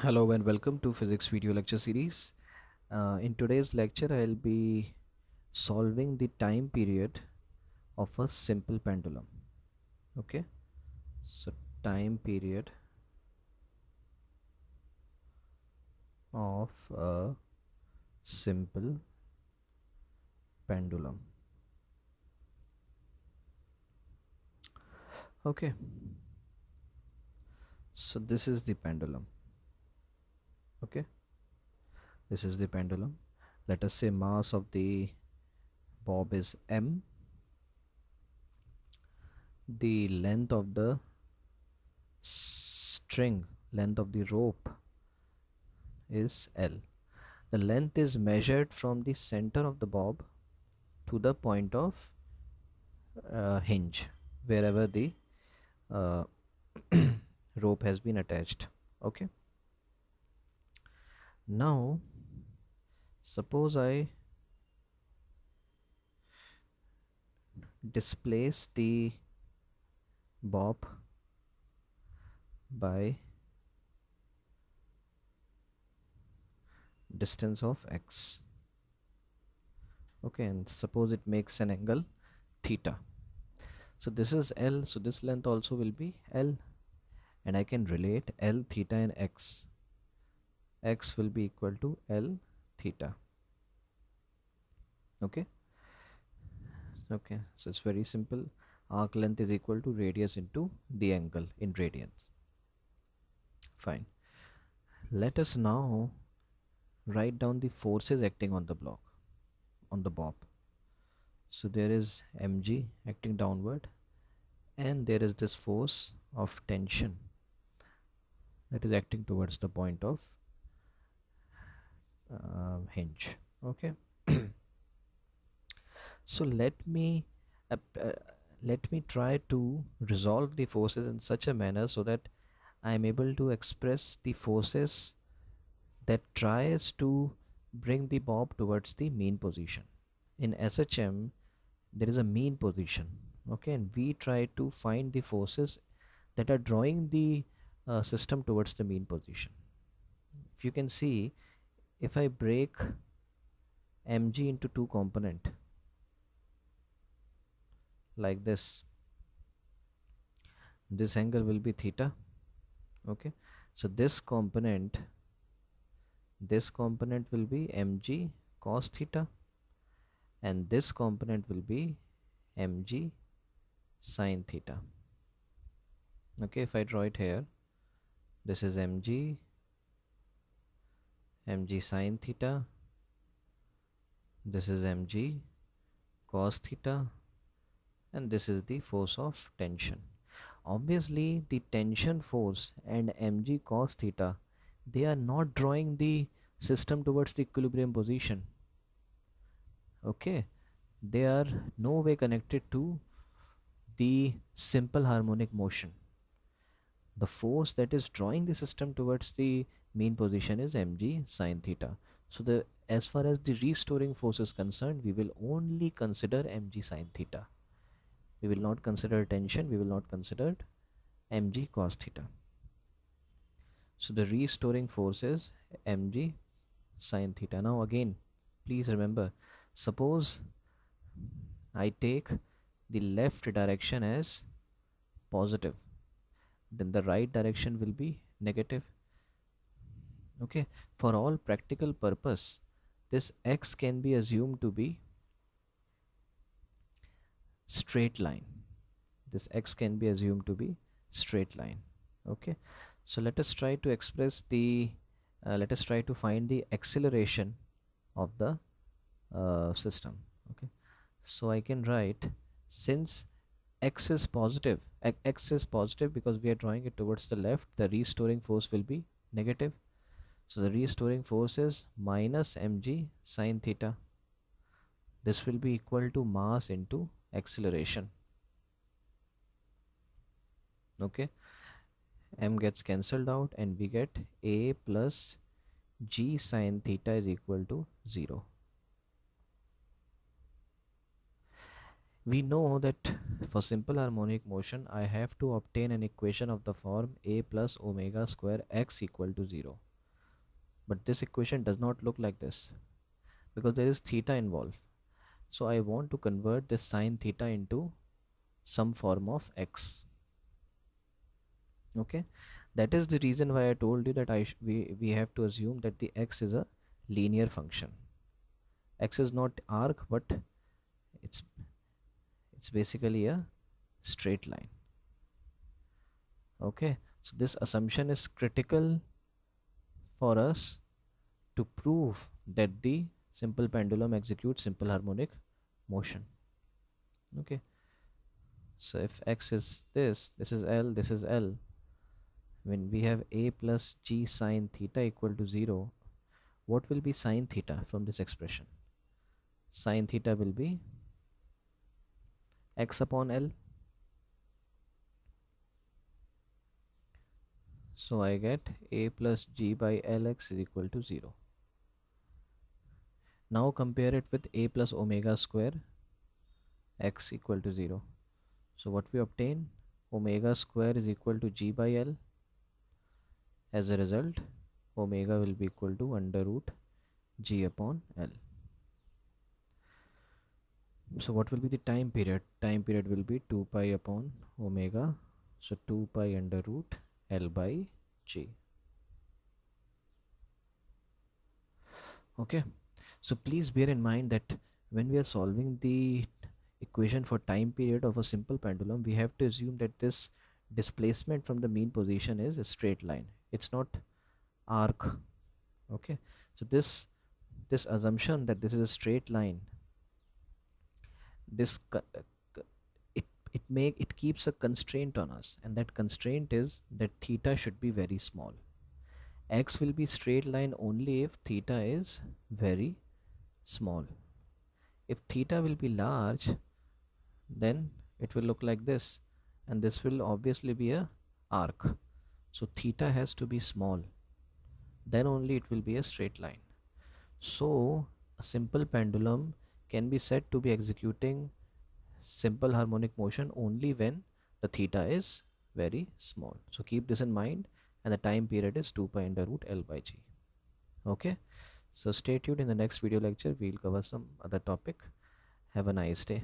Hello and welcome to physics video lecture series. In today's lecture I'll be solving the time period of a simple pendulum. Okay, so time period of a simple pendulum. Okay, so this is the pendulum. Okay, this is the pendulum. Let us say mass of the bob is m, the length of the string, length of the rope is L. The length is measured from the center of the bob to the point of hinge, wherever the uh, rope has been attached. Okay, now suppose I displace the bob by distance of x. Okay, and suppose it makes an angle theta. So this is L, so this length also will be L, and I can relate L, theta and x. X will be equal to L theta. Okay, so it's very simple. Arc length is equal to radius into the angle in radians. Fine, let us now write down the forces acting on the block, on the bob. So there is mg acting downward, and there is this force of tension that is acting towards the point of hinge. Okay, so uh, uh, let me try to resolve the forces in such a manner so that I am able to express the forces that tries to bring the bob towards the mean position. In SHM there is a mean position. Okay, and we try to find the forces that are drawing the system towards the mean position. If you can see, if I break mg into two component like this angle will be theta. Okay, so this component will be mg cos theta, and this component will be mg sin theta. Okay, if I draw it here, this is mg sin theta, this is mg cos theta, and this is the force of tension. Obviously the tension force and mg cos theta, they are not drawing the system towards the equilibrium position. Okay, they are no way connected to the simple harmonic motion. The force that is drawing the system towards the mean position is mg sin theta. So the as far as the restoring force is concerned, we will only consider mg sin theta. We will not consider tension, we will not consider mg cos theta. So the restoring force is mg sin theta. Now again, please remember, suppose I take the left direction as positive, then the right direction will be negative. Okay, for all practical purpose, this x can be assumed to be straight line. This x can be assumed to be straight line. Okay, so let us try to express the let us try to find the acceleration of the system. Okay, so I can write, since x is positive, x is positive because we are drawing it towards the left, the restoring force will be negative. So the restoring force is minus mg sin theta. This will be equal to mass into acceleration. Okay, m gets cancelled out and we get a plus g sin theta is equal to 0. We know that for simple harmonic motion I have to obtain an equation of the form a plus omega square x equal to 0. But this equation does not look like this because there is theta involved. So I want to convert this sine theta into some form of x. Okay, that is the reason why I told you that we have to assume that the x is a linear function. X is not arc, but it's it's basically a straight line. Okay, so this assumption is critical for us to prove that the simple pendulum executes simple harmonic motion. Okay, so if x is this is L, this is L, when we have a plus g sine theta equal to 0, what will be sine theta from this expression? Sine theta will be x upon L. So I get a plus g by Lx is equal to 0. Now compare it with a plus omega square x equal to 0. So what we obtain? Omega square is equal to g by L. As a result, omega will be equal to under root g upon L. So what will be the time period? Time period will be 2 pi upon omega. So 2 pi under root L by g. Okay, so please bear in mind that when we are solving the equation for time period of a simple pendulum, we have to assume that this displacement from the mean position is a straight line. It's not arc. Okay, so this assumption that this is a straight line, this it keeps a constraint on us, and that constraint is that theta should be very small. X will be straight line only if theta is very small. If theta will be large, then it will look like this, and this will obviously be a arc. So theta has to be small, then only it will be a straight line. So a simple pendulum can be said to be executing simple harmonic motion only when the theta is very small. So keep this in mind, and the time period is 2 pi under root L by g. Okay, so stay tuned. In the next video lecture we'll cover some other topic. Have a nice day.